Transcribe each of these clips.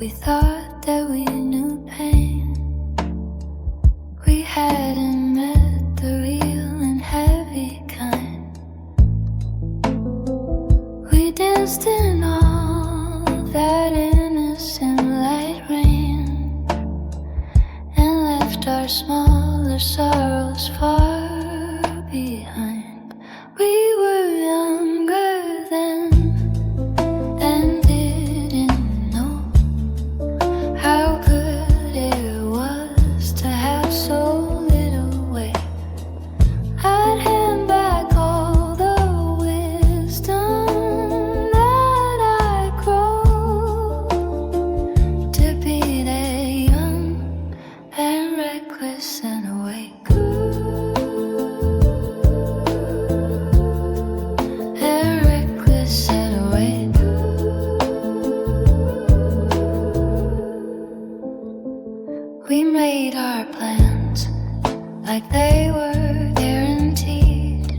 We thought that we knew pain. We hadn't met the real and heavy kind. We danced in all that innocent light rain and left our smaller sorrows far behind. We were younger then and didn't know how good it was to have so little weight. I'd hand back all the wisdom that I grow to be that young and reckless and awake. And reckless and awake. We made our plans like they were guaranteed.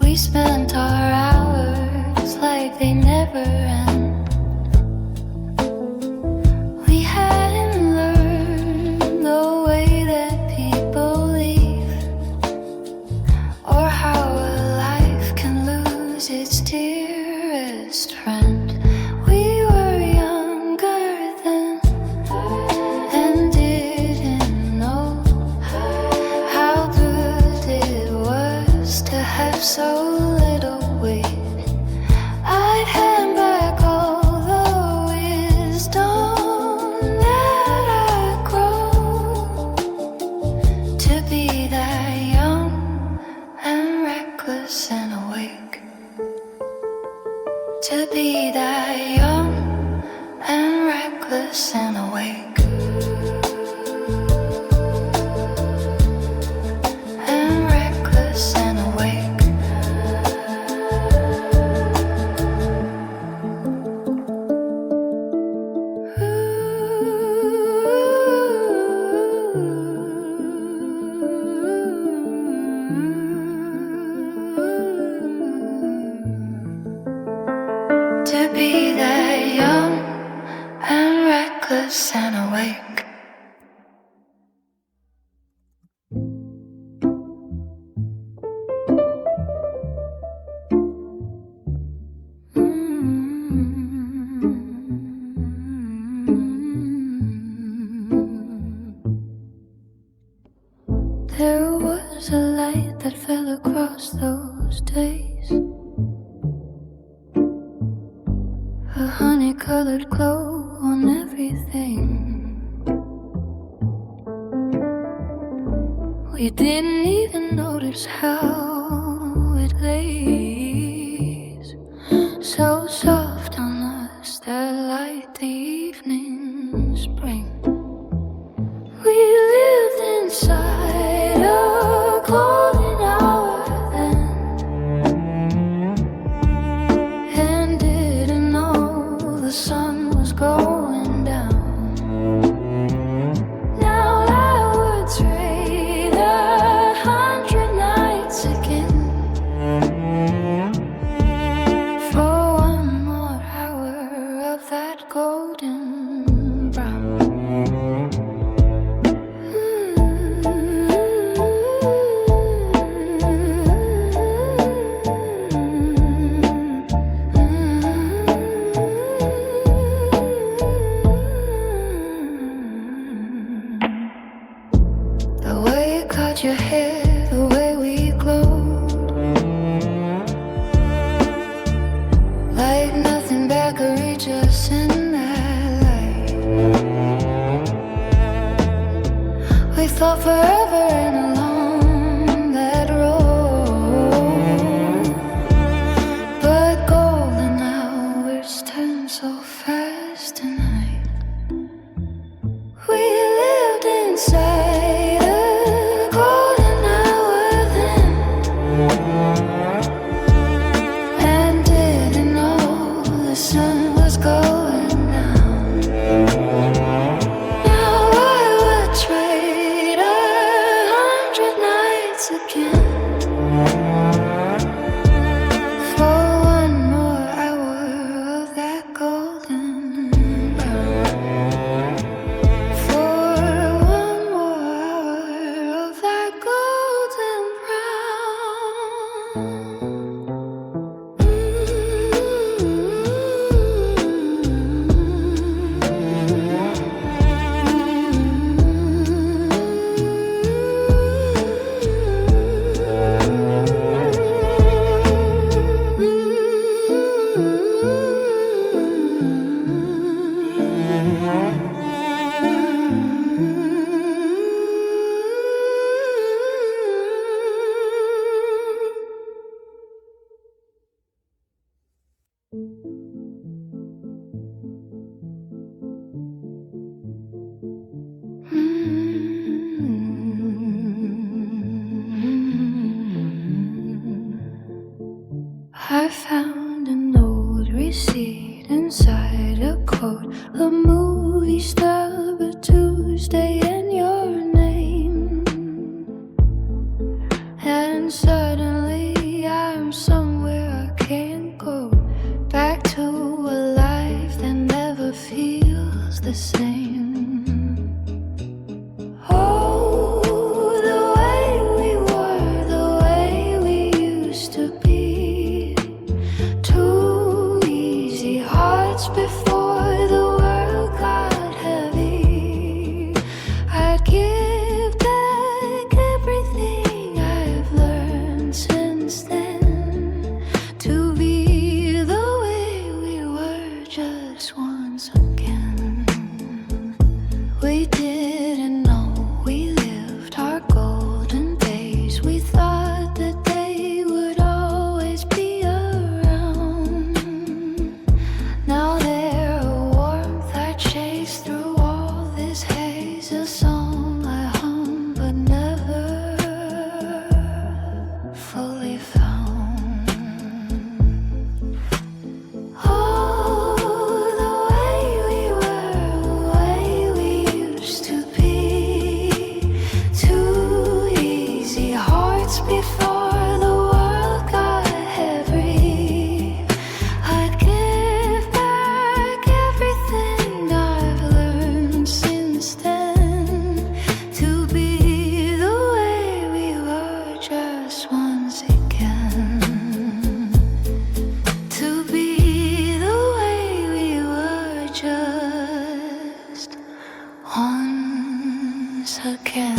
We spent our hours like they never end. We hadn't learned the way that people leave, or how a life can lose its dearest friend. We were younger then and didn't know how good it was to have so little weight. I'd hand back all the wisdom that I grow to be that young and reckless and awake. To be that young and reckless and awake. And reckless and awake. To be that young and reckless and awake. There was a light that fell across those days, a honey-colored glow on everything. We didn't even notice how it lays so soft on us that light the evening spring. We lived inside a golden hour then and didn't know the sun was going down. Now I would trade 100 nights again for one more hour of that golden brown. The way you cut your hair, the way we glowed, like nothing bad could reach us in that light. We thought forever and along that road, but golden hours turn so fast tonight. We lived inside a golden hour then and didn't know the sun was going down. Now I would trade quote a movie star, but Tuesday in your name. And suddenly I'm somewhere I can't go back to a life that never feels the same. Oh, the way we were, the way we used to be. Two easy hearts before the world got heavy. I'd give back everything I've learned since then, to be the way we were just once again. We didn't know we lived our golden days. We thought that they would always be around. Now they're a warmth I chase through all this haze, a song I hum but never fully found. Oh, the way we were, the way we used to be. Two easy hearts before the world got heavy. I'd give back everything I've learned since then, to be the way we were just once again. To be the way we were just once again.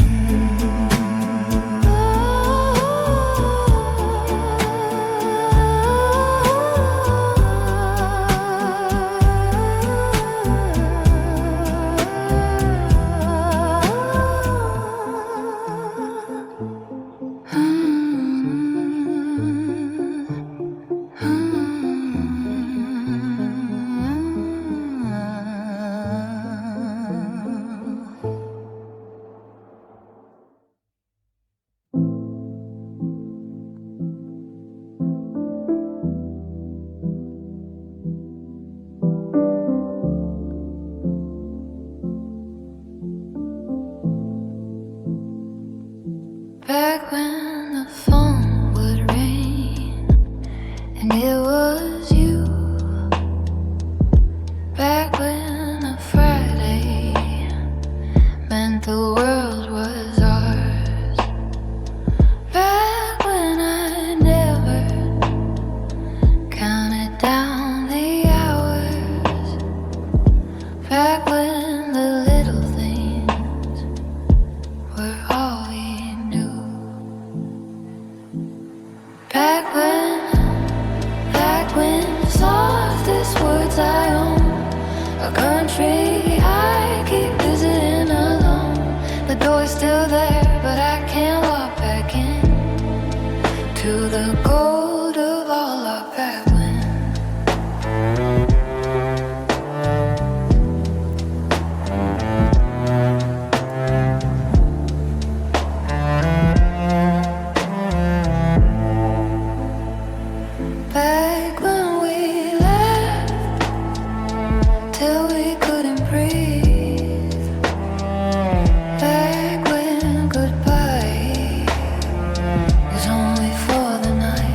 Back when the phone would ring and it was you. Back when a Friday meant the world was ours. Back when I never counted down the hours. Back when the little things were all we knew. Back when the softest words I own, a country I keep visiting alone. The door's still there, but I can't walk back in to the gold of all our back when. Back when we laughed till we couldn't breathe. Back when goodbye was only for the night.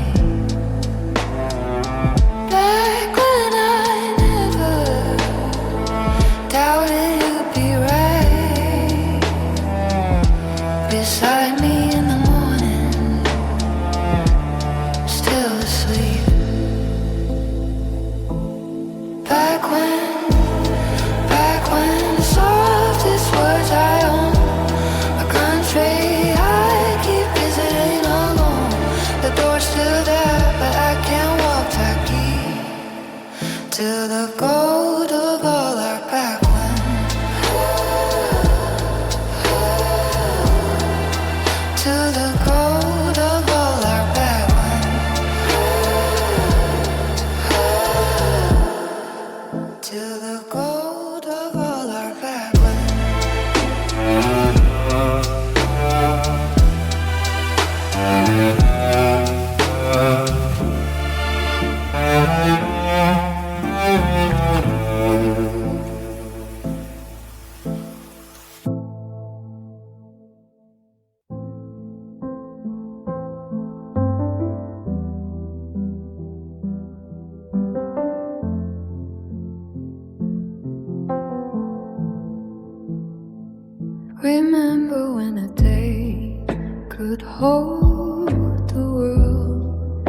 Remember when a day could hold the world?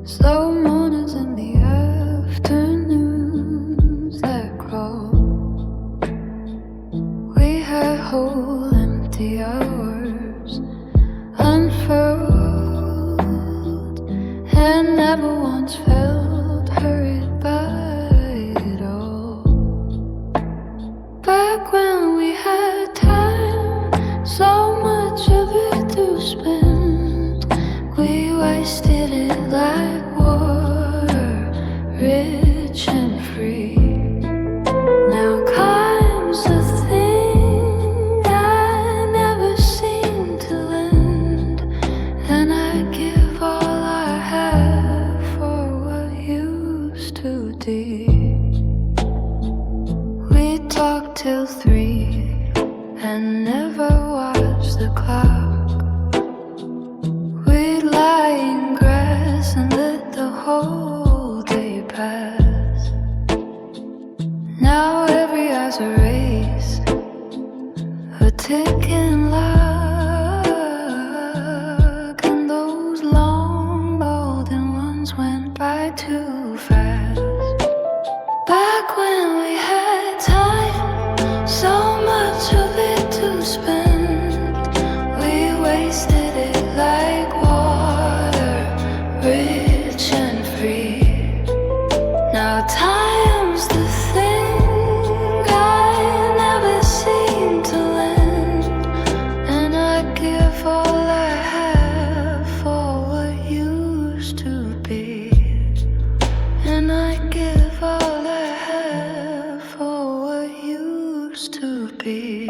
Slow mornings in the afternoons that crawl. We had whole empty hours unfurled and never once felt hurried by it all. Back when we had time, so much of it to spend, we wasted it like water, rich and free. Now comes the thing I never seem to lend, and I give all I have for what used to be. We talked till 3 and never watched the clock. We'd lie in grass and let the whole day pass. Now every hour's a race, a ticking clock, and those long golden ones went by too fast. Back when we had time, so much of it to spend, we wasted it like water, rich and free. Now time's the thing I never seem to lend, and I give all I have for what used to be. And I give all I have for what used to be.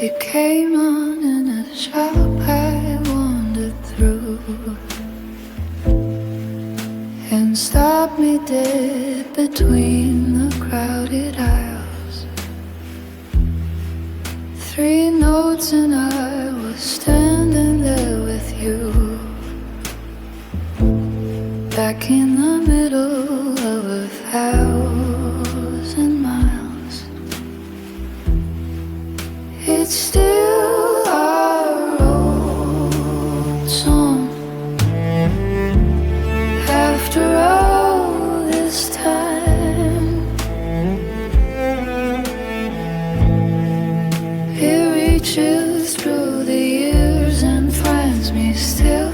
It came on in a shop I wandered through and stopped me dead between the crowded aisles. 3 notes and I was standing there with you, back in the middle of 1,000 miles. It's still our old song. After all this time, it reaches through the years and finds me still.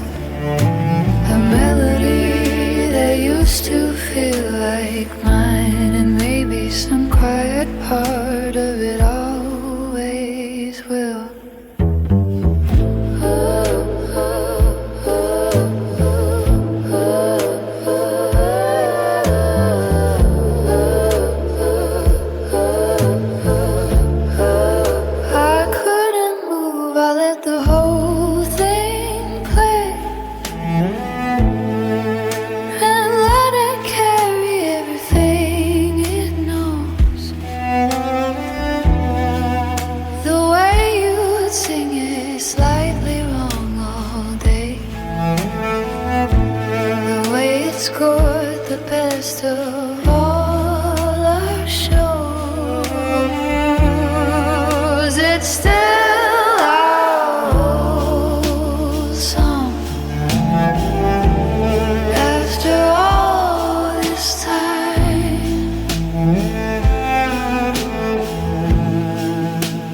A melody that used to feel like mine, and maybe some quiet part of it always will. I couldn't move, I let the whole thing play and let it carry everything it knows. The way you would sing it slightly wrong all day, the way it scored the best of all our shows. It's still our old song. After all this time,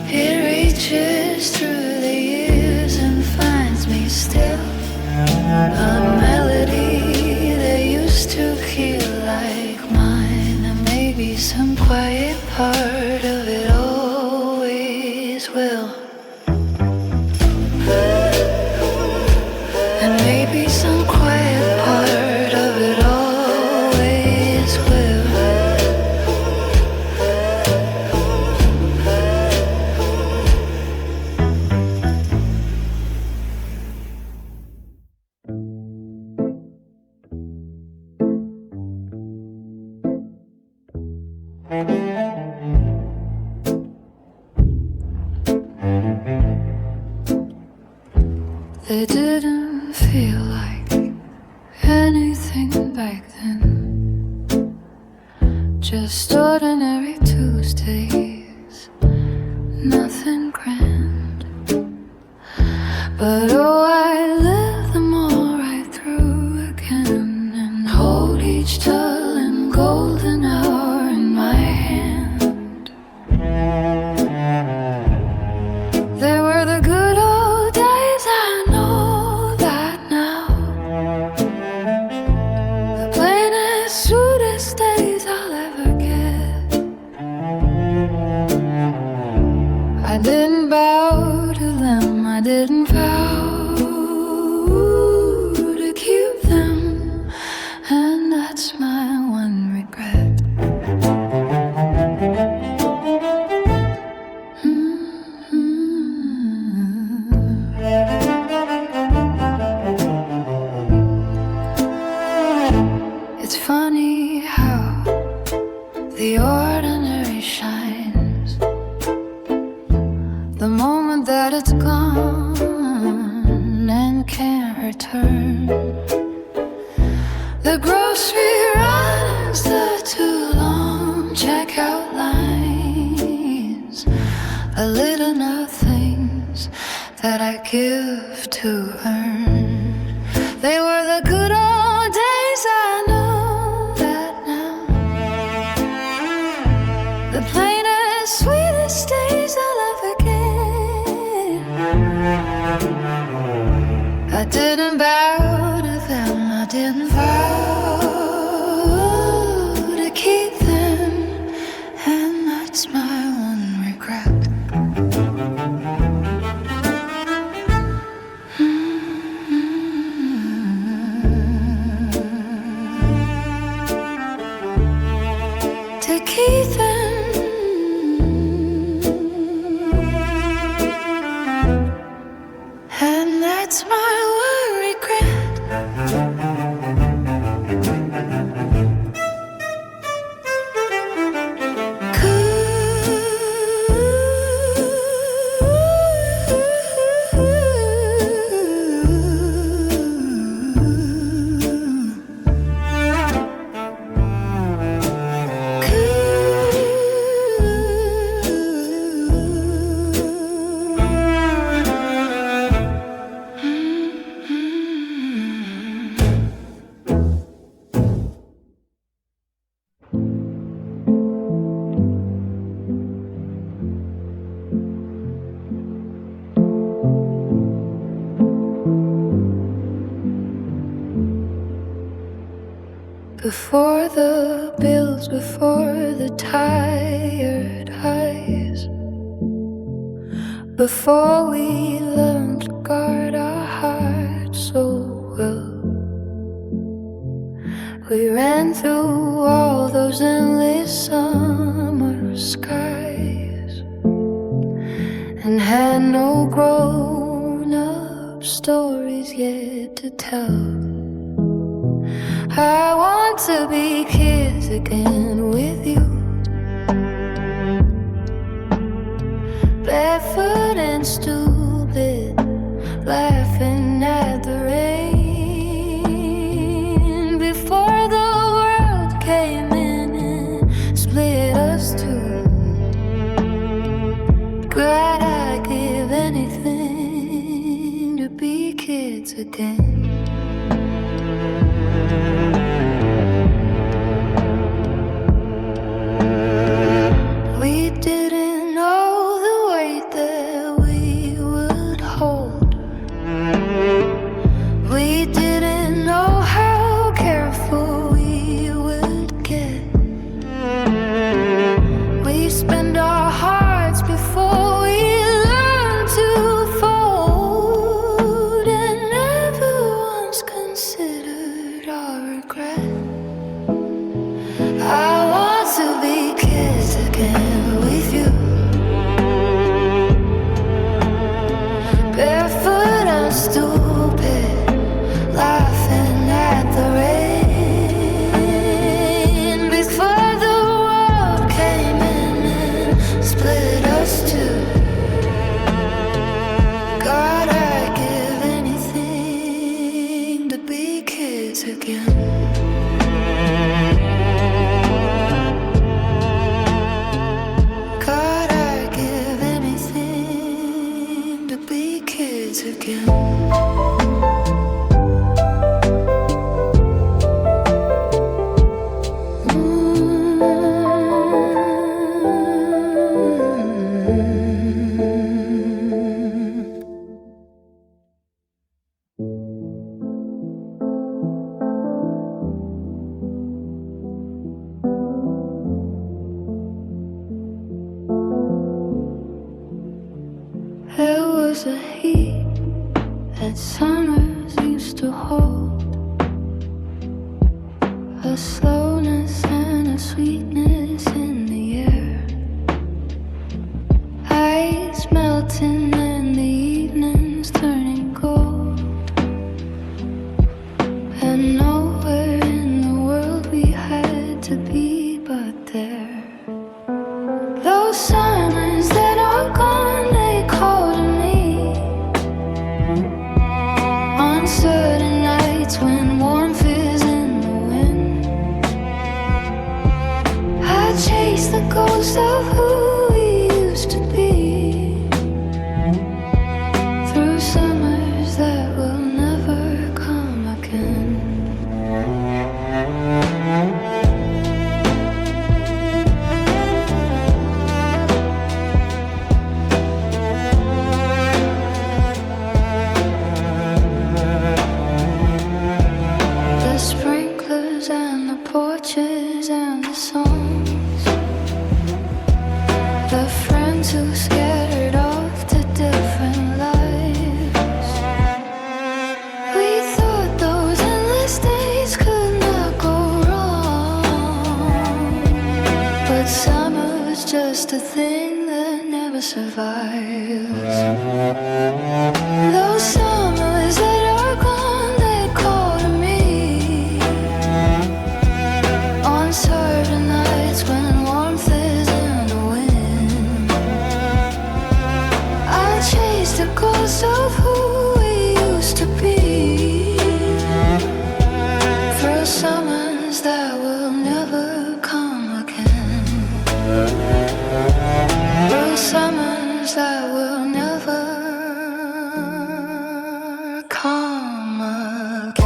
it reaches through the years and finds me A melody that used to feel like mine, and maybe some quiet part of it always will. And maybe some quiet part of it always will. They didn't feel like anything back then. Just ordinary Tuesdays, nothing grand. But oh, I live them all right through again, and hold each dull and golden hour in my hand. They were the good old days, I know that now. The plainest, sweetest days I'll ever get. I didn't bow to them, I didn't vow to keep them, and that's my one regret. It's funny how the ordinary shines the moment that it's gone and can't return. The grocery runs, the too long checkout lines, the little nothings that I give to earn. They were the good old days, I know that now. The plainest, sweetest days I'll ever get. I didn't bow to them, I didn't vow to keep them, and that's my one regret. To keep them, and that's my one regret. Before the bills, before the tired eyes, before we learned to guard our hearts so well, we ran through all those endless summer skies and had no grown-up stories yet to tell. I want to be kids again with you, barefoot and stupid, laughing at the rain, before the world came in and split us two. Glad I'd give anything to be kids again. We didn't know the weight that we would hold. We didn't There was a heat that summers used to hold, a slowness and a sweetness in the air, ice melting and the evenings turning gold, and nowhere in the world we had to be but there. Those summers that are gone, they call to me on certain nights when warmth is in the wind. I chase the ghost of who we used to be through summers that will never come again. Porches and the songs, the friends who scattered off to different lives. We thought those endless days could not go wrong, but summer was just a thing that never survives. Those summers that are gone, they call to me on certain nights when warmth is in the wind. I chase the ghost of who we used to be through summers that will never come again. Through summers that will never come again.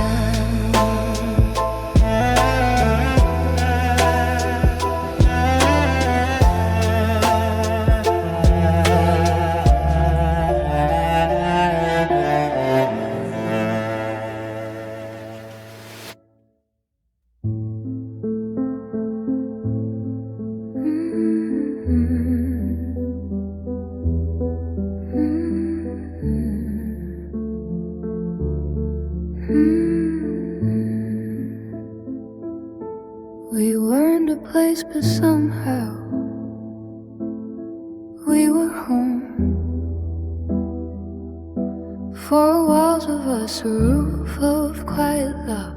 We weren't a place, but somehow we were home. Four walls of us, a roof of quiet love,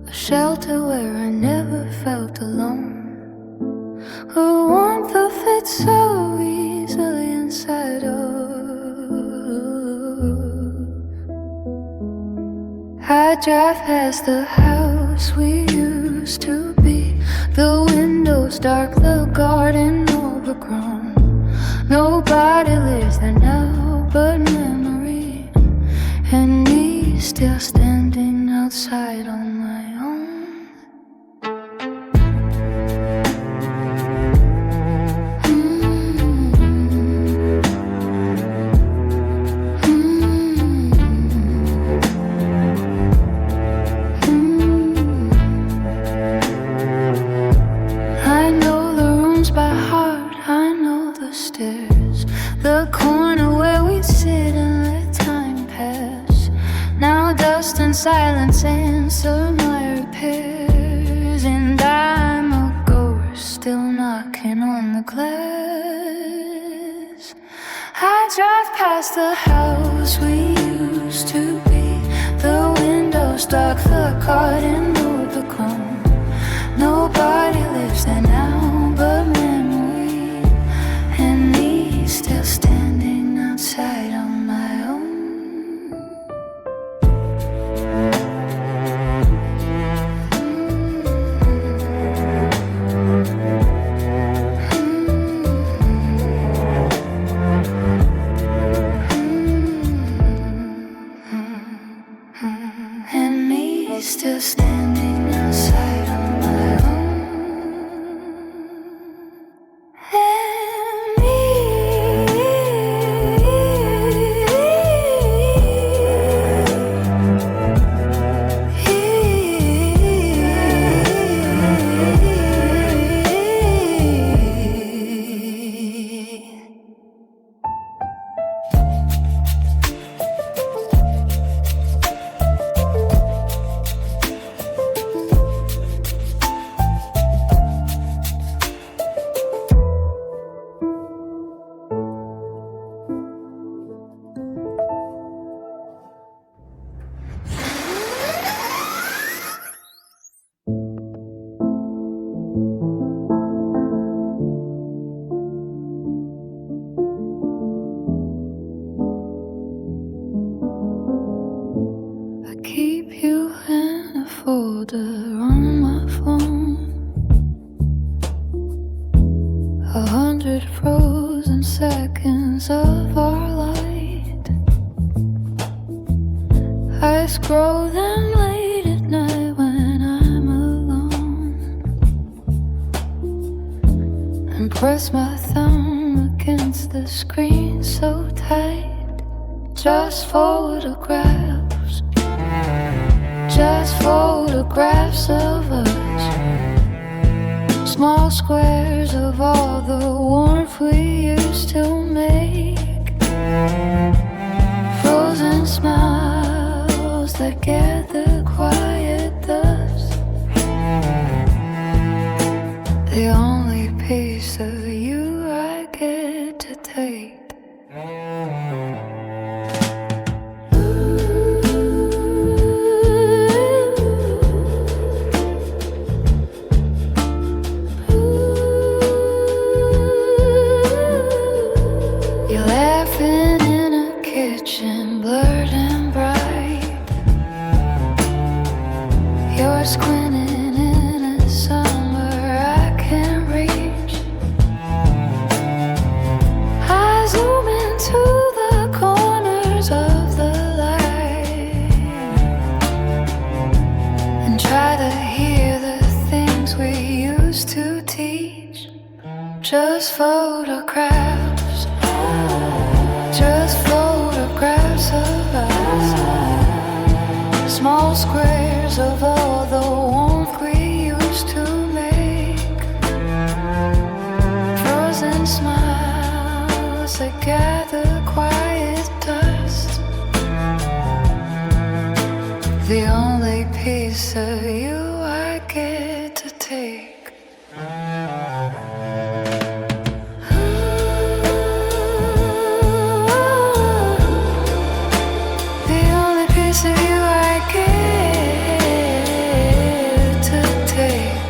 a shelter where I never felt alone, a warmth that fits so easily inside of. I drive past the house we used to be, the windows dark, the garden overgrown. Nobody lives there now but memory, and me still standing outside on my own. The corner where we'd sit and let time pass. Now dust and silence answer my repairs, and I'm a ghost still knocking on the glass. I drive past the house we used to be, the windows dark, the garden overgrown. Nobody lives there now but memory, and me still standing outside on my own. folder on my phone. 100 frozen seconds of our light. I scroll them late at night when I'm alone, and press my thumb against the screen so tight. Just photographs, just photographs of us. Small squares of all the warmth we used to make. Frozen smiles that get the quiet dust. The only piece of you I get to take. Squinting in a summer I can't reach. I zoom into the corners of the light and try to hear the things we used to teach. Just photographs, just photographs of us. Small squares of all the warmth we used to make. Frozen smiles that gather quiet dust. The only piece of you I get to take. The only piece of you I get to take.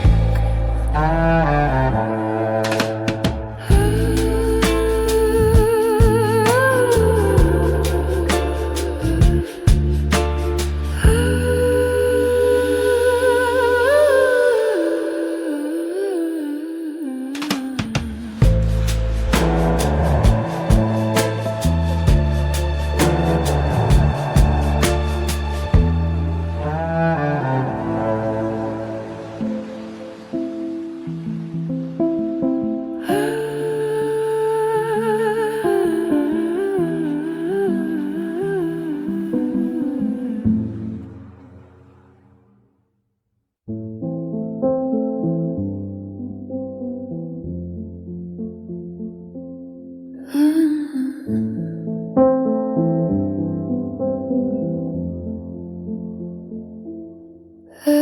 The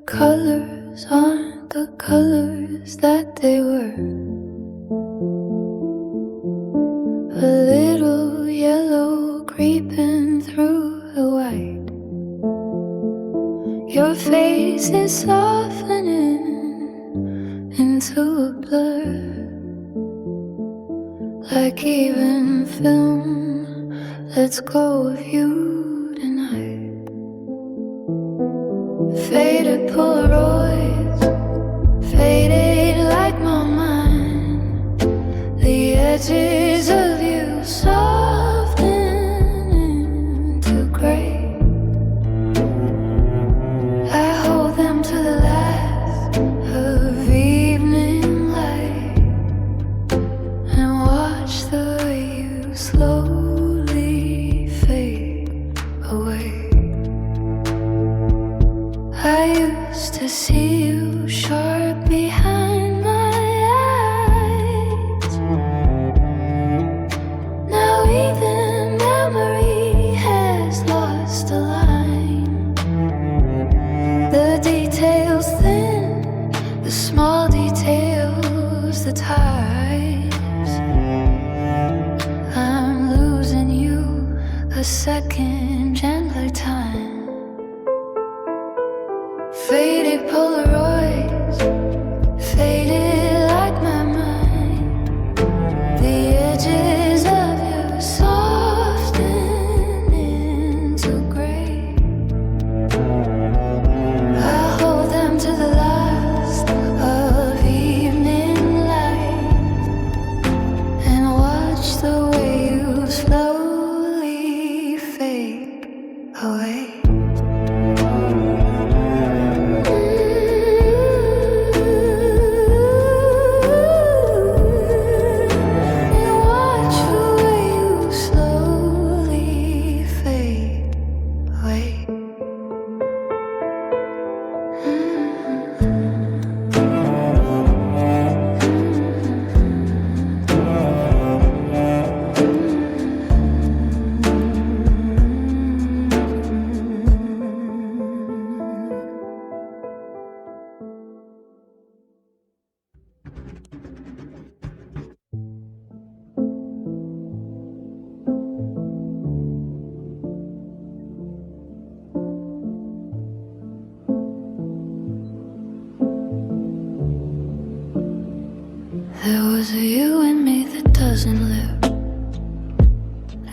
colors aren't the colors that they were. A little yellow creeping through the white. Your face is softening into a blur, like even film lets go of you tonight. Faded Polaroids, faded like my mind. The edges of you soften into gray. I hold them to the last of evening light and watch the way you slowly fade away. I used to see you sharp behind my eyes. Now even memory has lost a line. The details thin, the small details, the ties. I'm losing you a second gentler time. Faded Polaroids, faded like my mind. The edges of you soften into gray. I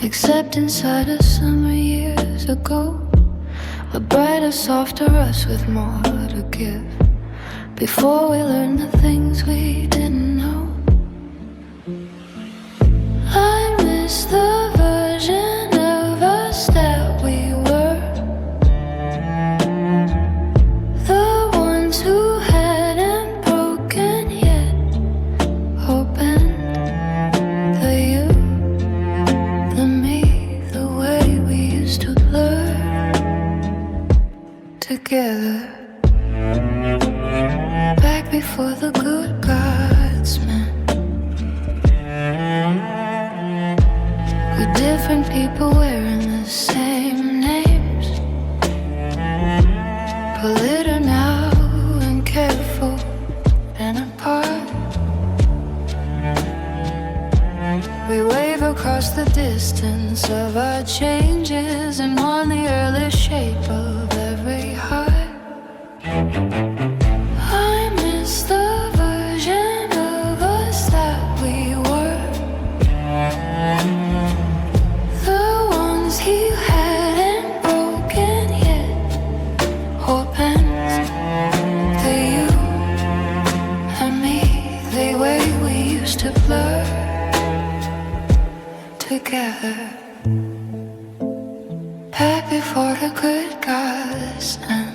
Except inside of summer years ago, a brighter, softer us with more to give. Before we learned the things we didn't know, I miss the version of us that we were, the ones who hadn't broken yet, opened. The you, the me, the way we used to blur together. Back before the good God's men. We're different people wearing the same names, but litter now and careful and apart. We wave across the distance of our changes and mourn the early shape of every heart. I miss the version of us that we were, the ones he hadn't broken yet, opens. The you and me, the way we used to blur together. Back before the good God's end.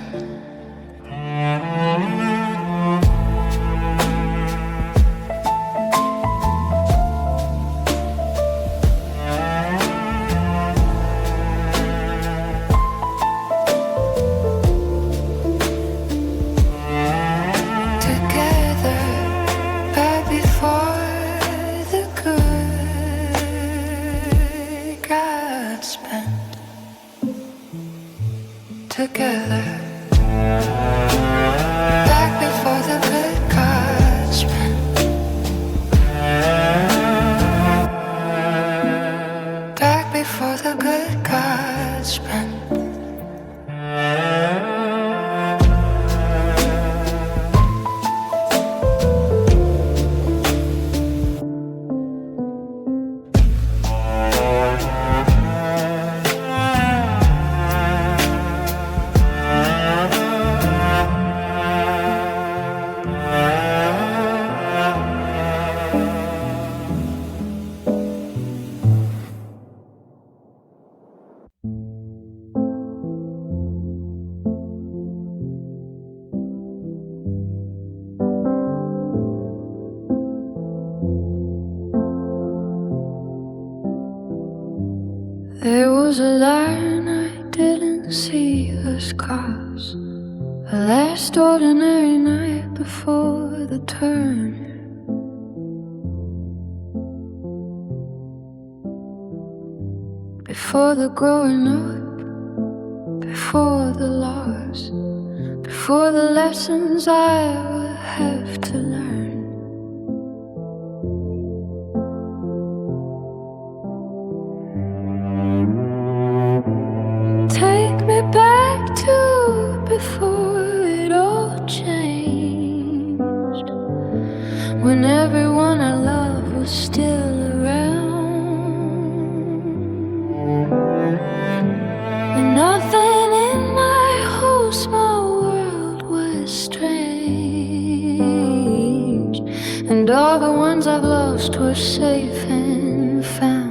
Together, back before the good God's men. Back before the good God's men. There was a line I didn't see us cross, a last ordinary night before the turn. Before the growing up, before the loss, before the lessons I would have to learn. Back to before it all changed, when everyone I loved was still around, and nothing in my whole small world was strange, and all the ones I've lost were safe and found.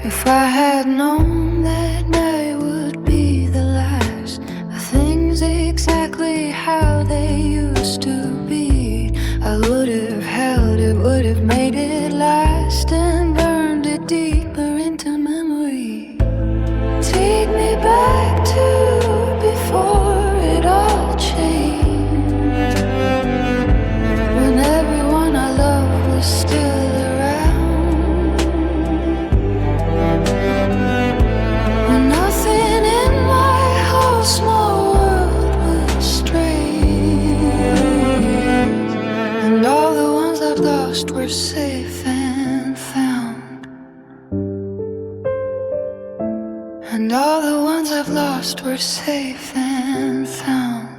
If I had known that night would be the last, of things exactly how they used to be, I would have held it, would have made it last, and burned it deeper into memory. Take me back to before it all changed, when everyone I loved was still around, when nothing in my whole small world was strange. and all the ones I've lost were safe and found.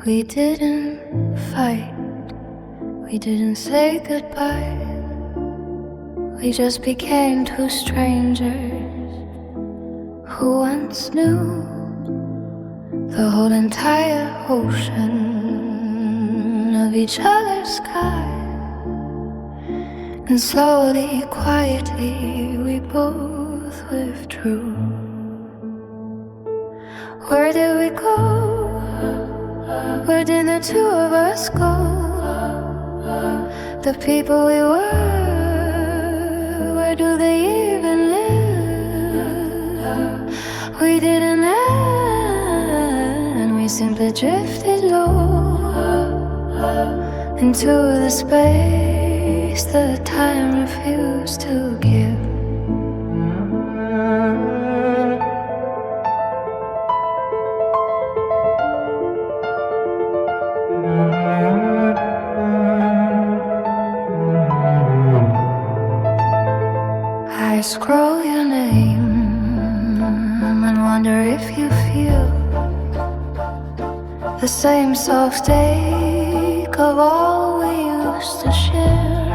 We didn't fight, we didn't say goodbye. We just became two strangers who once knew the whole entire ocean of each other's sky. And slowly, quietly, we both withdrew. Where did we go? Where did the two of us go? The people we were, where do they even live? We didn't end, we simply drifted low into the space that time refused to give. I scroll your name and wonder if you feel the same soft ache of all we used to share,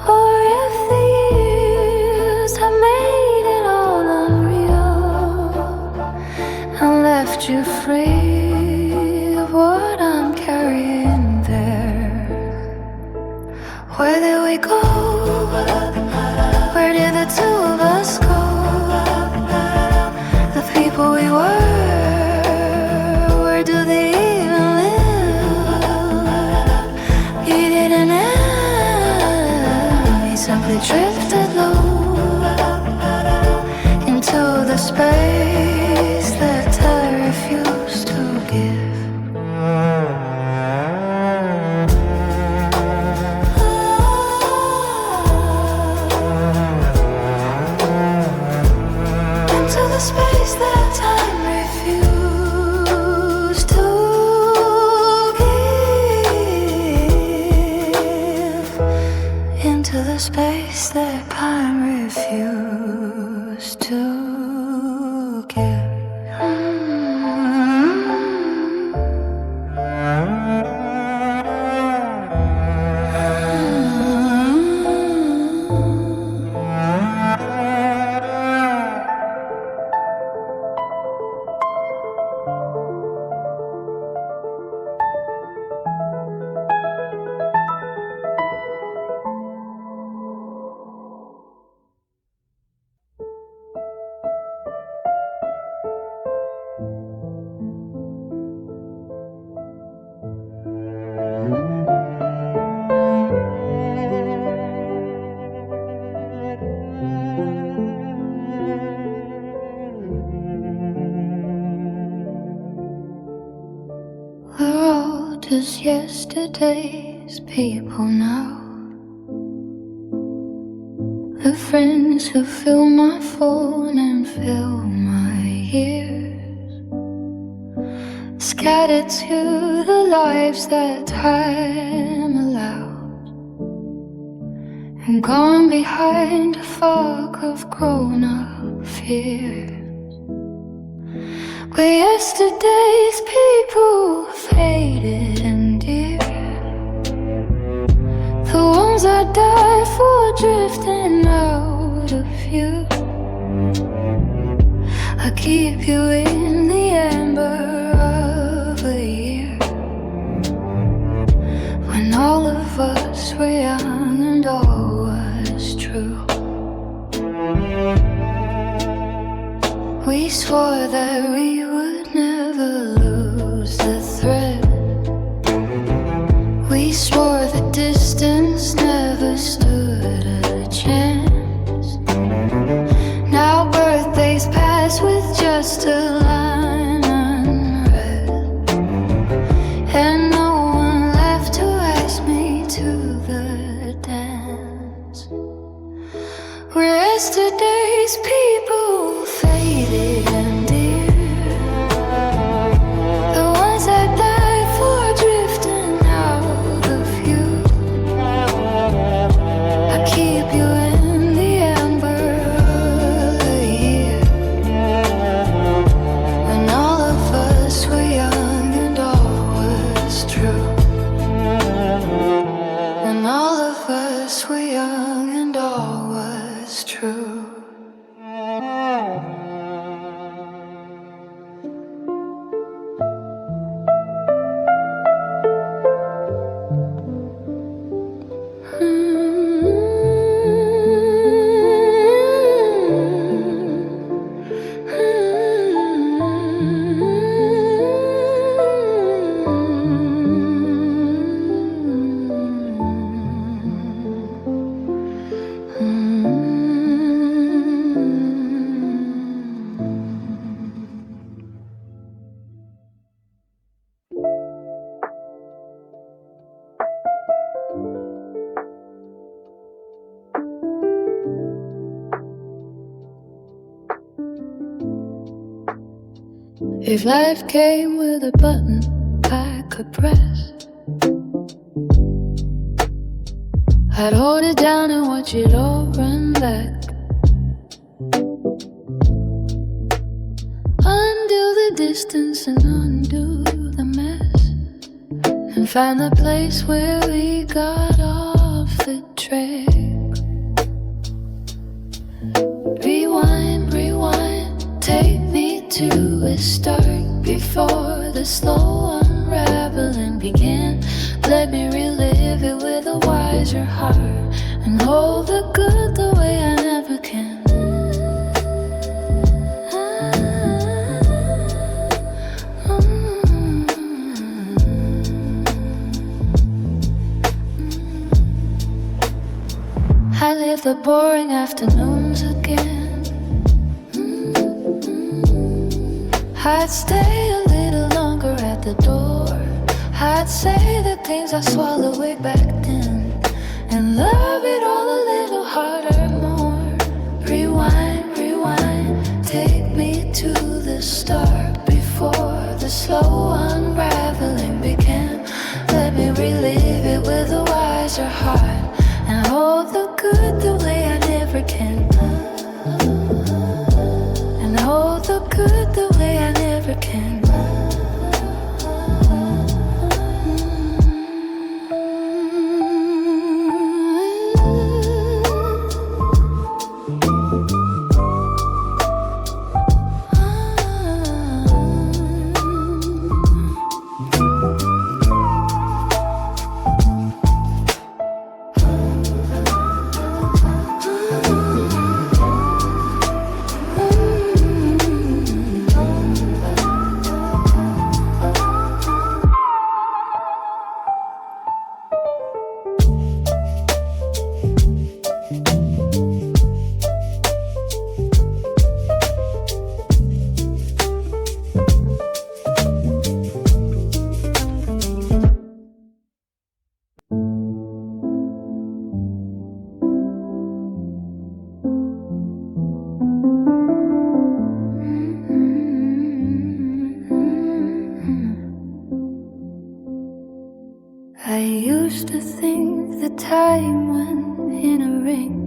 or if the years have made it all unreal and left you free of what I'm carrying there. Where did we go? Where did the two of us go? The people we were, where do they even live? You didn't end, we simply drifted low into the space that I refused to give. Space that time refused to give, into the space that time refused to give. Just yesterday's people now, the friends who fill my phone and fill my ears, scattered to the lives that time allowed, and gone behind a fog of grown-up fears. Where yesterday's people faded and dear, the ones I died for drifting out of view. I keep you in the amber of a year, when all of us were young and all was true. We swore that we would never lose the thread. We swore that distance never stood a chance. Now birthdays pass with just a line unread, and no one left to ask me to the dance. Where yesterday's people faded and dear, the ones that died for drifting out of you. I keep you in the amber of a year, when all of us were young and all was true. When all of us were young and all was true. If life came with a button I could press, I'd hold it down and watch it all run back. Undo the distance and undo the mess, and find the place where we got off the track. Rewind, rewind, take me to a start before the slow unraveling began. Let me relive it with a wiser heart, and hold the good the way I never can. I live the boring afternoons again. I'd stay a little longer at the door. I'd say the things I swallowed way back then, and love it all a little harder, more. Rewind, rewind, take me to the start before the slow unraveling began. Let me relive it with a wiser heart, and hold the good the way I never can. And hold the good the way I never can. I used to think the time went in a ring,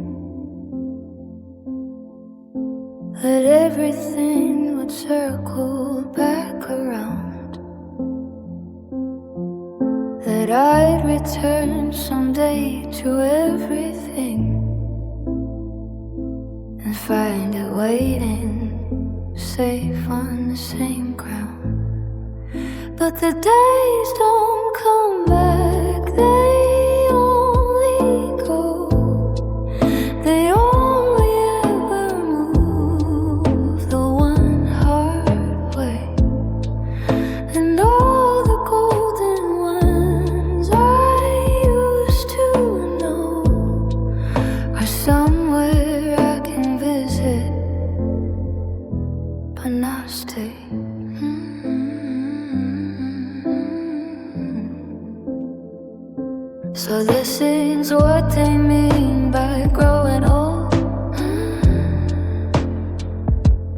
that everything would circle back around, that I'd return someday to everything and find it waiting safe on the same ground. But the days don't come back, they only go. They only ever move the one hard way. And all the golden ones I used to know are somewhere I can visit, but not stay. So this is what they mean by growing old.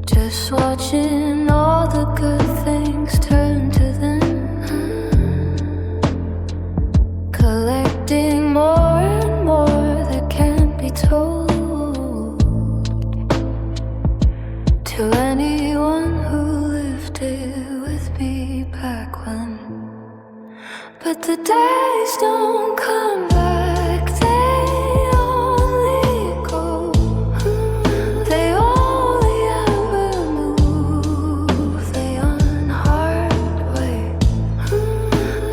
Just watching all the good things turn to them. Collecting more and more that can't be told to anyone who lived it with me back when. But the days don't come back, they only go. They only ever move the unhard way.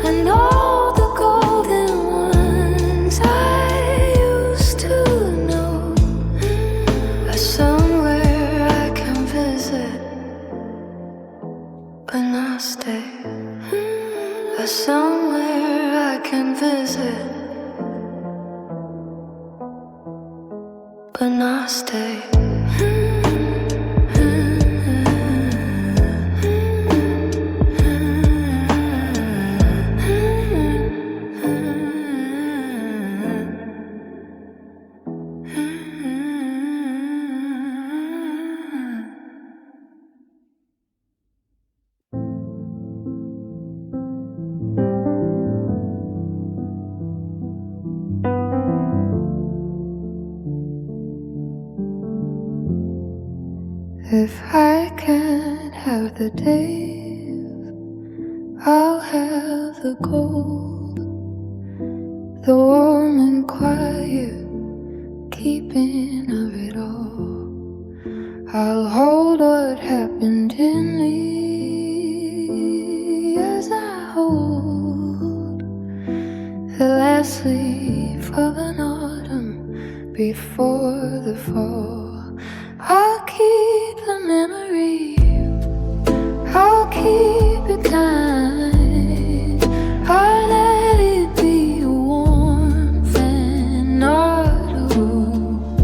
And all the golden ones I used to know are somewhere I can visit, but not stay. Are somewhere I can visit, but not stay. If I can't have the days, I'll have the cold, the warm and quiet keeping of it all. I'll hold what happened in me as I hold the last leaf of an autumn before the fall. I'll keep the memory, I'll keep it kind, I'll let it be a warmth and not a wound.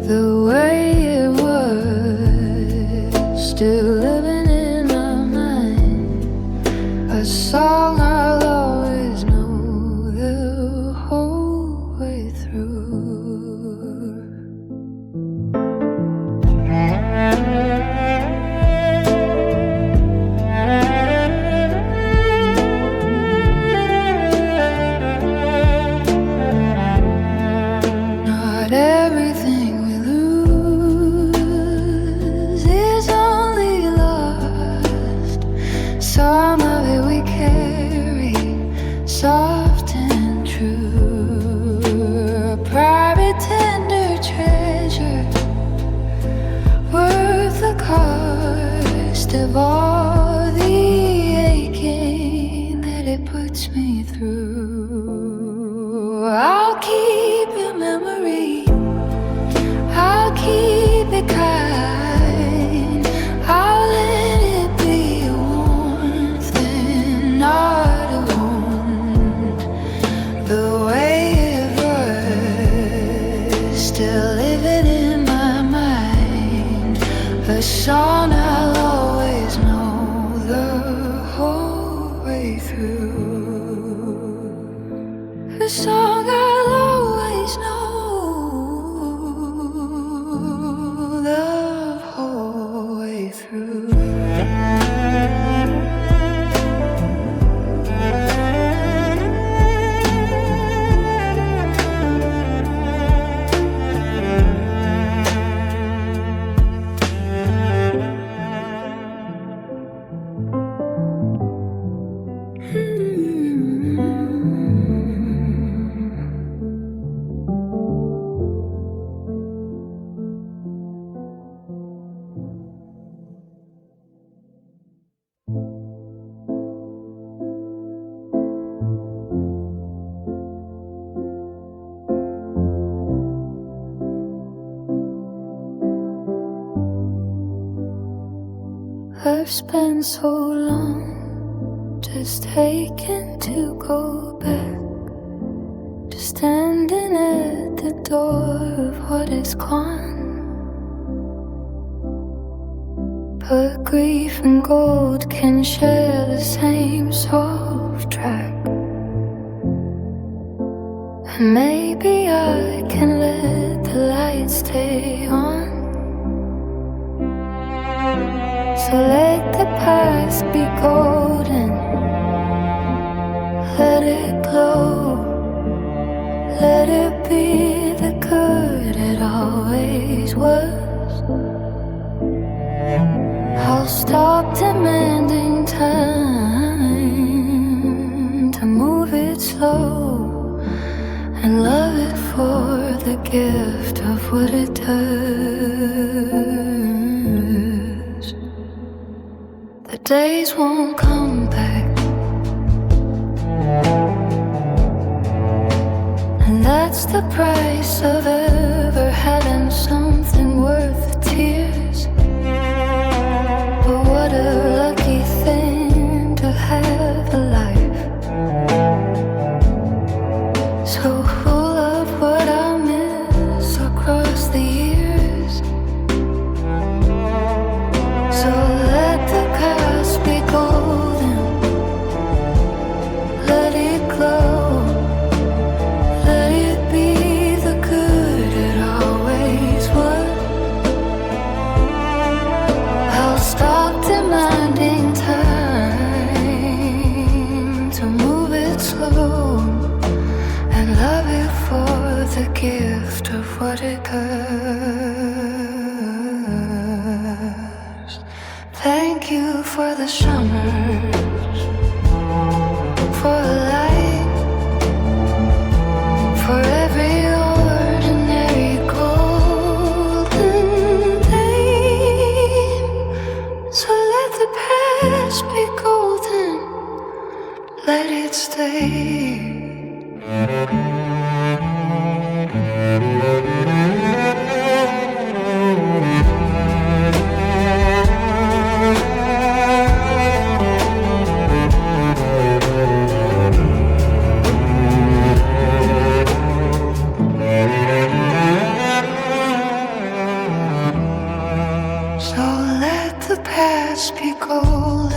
The way it was, still living in my mind, a song I'll always know the whole way through. Not everything we lose is only lost. Some of it we carry soft and true. A private tender treasure worth the cost of all the aching that it puts me through. I'll keep your memory, I'll keep it kind, I'll let it be a warmth and not a wound. The way it was, still living in my mind, a song I'll always know the whole way through. A song I'll always know the whole way through. I've spent so long just aching to go back, just standing at the door of what is gone. But grief and gold can share the same soft track, and maybe I can let the light stay on. So let the past be golden, let it glow, let it be the good it always was. I'll stop demanding time to move it slow and love it for the gift of what it does. The days won't come back, and that's the price of ever having something worth the tears. But what a lucky thing to have a life so full of what I miss across the years. So let the past be golden, let it glow, let it be the good it always was. I'll stop demanding time to move it slow and love it for the gift of what it does. Thank you for the summers, for the light, for every ordinary golden day. So let the past be golden, let it stay. So let the past be golden,